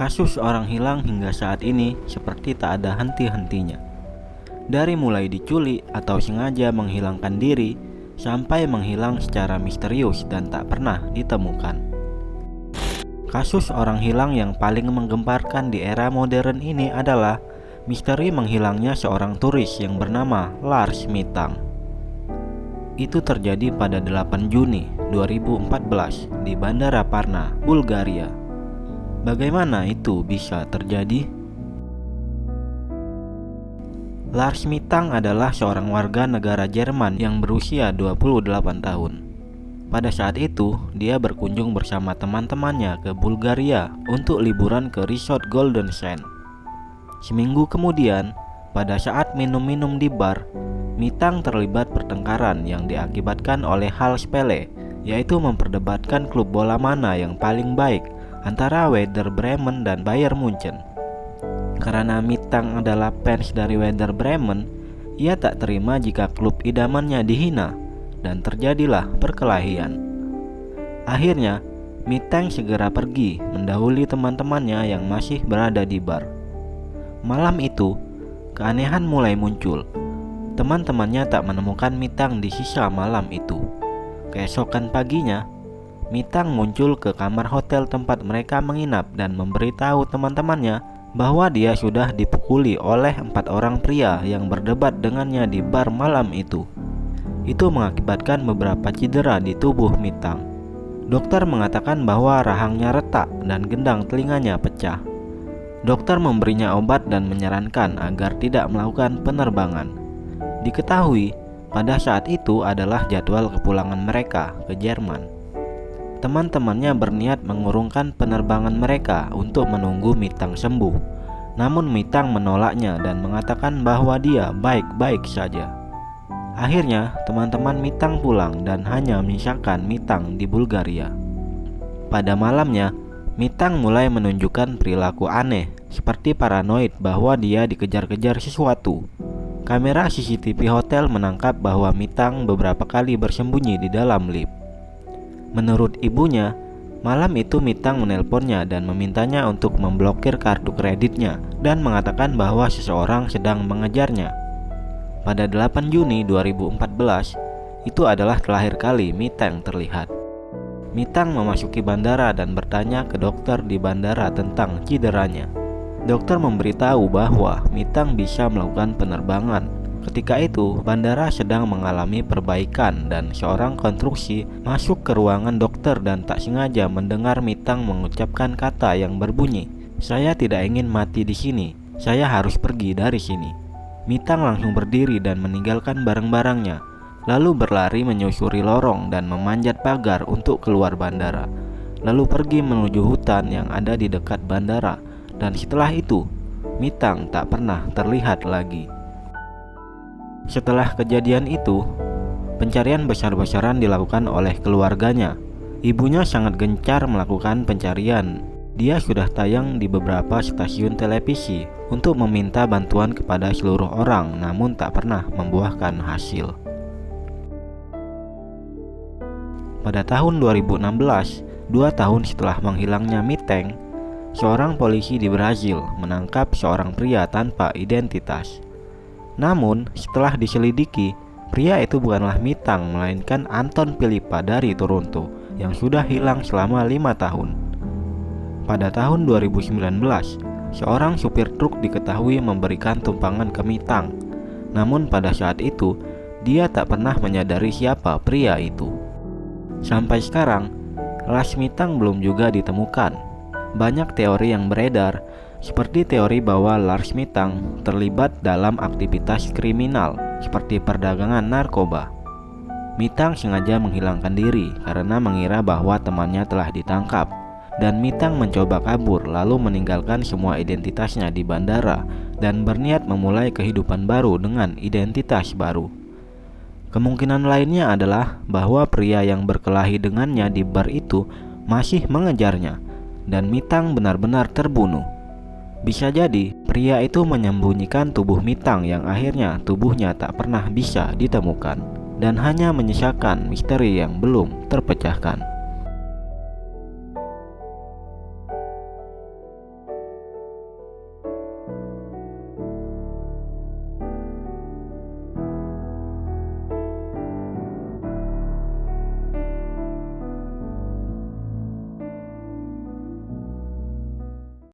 Kasus orang hilang hingga saat ini seperti tak ada henti-hentinya. Dari mulai diculik atau sengaja menghilangkan diri, sampai menghilang secara misterius dan tak pernah ditemukan. Kasus orang hilang yang paling menggemparkan di era modern ini adalah misteri menghilangnya seorang turis yang bernama Lars Mitang. Itu terjadi pada 8 Juni 2014 di Bandara Varna, Bulgaria. Bagaimana itu bisa terjadi? Lars Mitang adalah seorang warga negara Jerman yang berusia 28 tahun. Pada saat itu, dia berkunjung bersama teman-temannya ke Bulgaria untuk liburan ke resort Golden Sand. Seminggu kemudian, pada saat minum-minum di bar, Mitang terlibat pertengkaran yang diakibatkan oleh hal sepele, yaitu memperdebatkan klub bola mana yang paling baik antara Werder Bremen dan Bayern Munchen. Karena Mitang adalah fans dari Werder Bremen, ia tak terima jika klub idamannya dihina, dan terjadilah perkelahian. Akhirnya, Mitang segera pergi mendahului teman-temannya yang masih berada di bar. Malam itu, keanehan mulai muncul. Teman-temannya tak menemukan Mitang di sisa malam itu. Keesokan paginya, Mitang muncul ke kamar hotel tempat mereka menginap dan memberitahu teman-temannya bahwa dia sudah dipukuli oleh 4 orang pria yang berdebat dengannya di bar malam itu. Itu mengakibatkan beberapa cedera di tubuh Mitang. Dokter mengatakan bahwa rahangnya retak dan gendang telinganya pecah. Dokter memberinya obat dan menyarankan agar tidak melakukan penerbangan. Diketahui pada saat itu adalah jadwal kepulangan mereka ke Jerman. Teman-temannya berniat mengurungkan penerbangan mereka untuk menunggu Mitang sembuh. Namun Mitang menolaknya dan mengatakan bahwa dia baik-baik saja. Akhirnya teman-teman Mitang pulang dan hanya menyisakan Mitang di Bulgaria. Pada malamnya, Mitang mulai menunjukkan perilaku aneh, seperti paranoid bahwa dia dikejar-kejar sesuatu. Kamera CCTV hotel menangkap bahwa Mitang beberapa kali bersembunyi di dalam lift. Menurut ibunya, malam itu Mitang menelponnya dan memintanya untuk memblokir kartu kreditnya dan mengatakan bahwa seseorang sedang mengejarnya. Pada 8 Juni 2014, itu adalah terakhir kali Mitang terlihat. Mitang memasuki bandara dan bertanya ke dokter di bandara tentang cederanya. Dokter memberitahu bahwa Mitang bisa melakukan penerbangan. Ketika itu, bandara sedang mengalami perbaikan dan seorang konstruksi masuk ke ruangan dokter dan tak sengaja mendengar Mitang mengucapkan kata yang berbunyi, "Saya tidak ingin mati di sini. Saya harus pergi dari sini." Mitang langsung berdiri dan meninggalkan barang-barangnya, lalu berlari menyusuri lorong dan memanjat pagar untuk keluar bandara, lalu pergi menuju hutan yang ada di dekat bandara, dan setelah itu, Mitang tak pernah terlihat lagi. Setelah kejadian itu, pencarian besar-besaran dilakukan oleh keluarganya. Ibunya sangat gencar melakukan pencarian. Dia sudah tayang di beberapa stasiun televisi untuk meminta bantuan kepada seluruh orang, namun tak pernah membuahkan hasil. Pada tahun 2016, 2 tahun setelah menghilangnya Mitang, seorang polisi di Brazil menangkap seorang pria tanpa identitas. Namun, setelah diselidiki, pria itu bukanlah Mitang, melainkan Anton Pilipa dari Toronto yang sudah hilang selama 5 tahun. Pada tahun 2019, seorang supir truk diketahui memberikan tumpangan ke Mitang. Namun pada saat itu, dia tak pernah menyadari siapa pria itu. Sampai sekarang, Lars Mitang belum juga ditemukan. Banyak teori yang beredar, seperti teori bahwa Lars Mitang terlibat dalam aktivitas kriminal seperti perdagangan narkoba. Mitang sengaja menghilangkan diri karena mengira bahwa temannya telah ditangkap, dan Mitang mencoba kabur lalu meninggalkan semua identitasnya di bandara dan berniat memulai kehidupan baru dengan identitas baru. Kemungkinan lainnya adalah bahwa pria yang berkelahi dengannya di bar itu masih mengejarnya, dan Mitang benar-benar terbunuh. Bisa jadi pria itu menyembunyikan tubuh Mitang yang akhirnya tubuhnya tak pernah bisa ditemukan dan hanya menyisakan misteri yang belum terpecahkan.